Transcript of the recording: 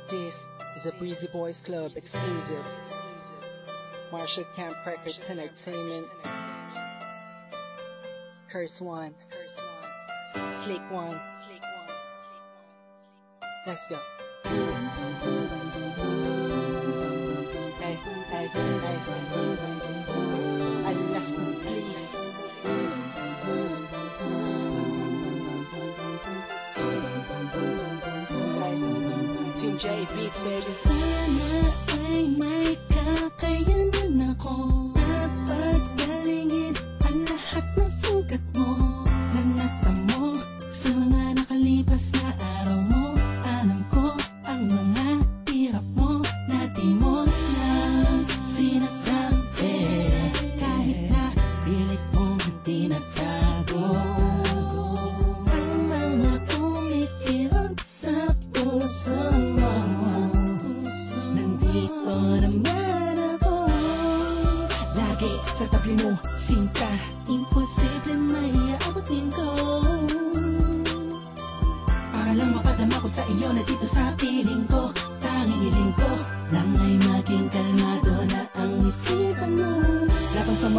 This is a Breezy Boys Club exclusive. Marshall Camp Records Entertainment. Curse One. Slick One. Let's go. Hey, hey, hey, alas na please. Hey, Team J Beats baby. Sana ay may kakayanan ako na paggalingin ang lahat ng sugat mo na natamo sa mga nakalipas na araw mo. Alam ko ang mga hirap mo na di mo lang sinasabi, kahit na pilit mong hindi nagtago. Ang mga kumikilot sa puso mo, nandito naman ako, lagi sa tabi mo, sinta. Imposible may aabutin ko para lang mapadama ko sa iyo na dito sa piling ko. Tanging hiling ko lang ay maging kalmado na ang isipan mo laban sa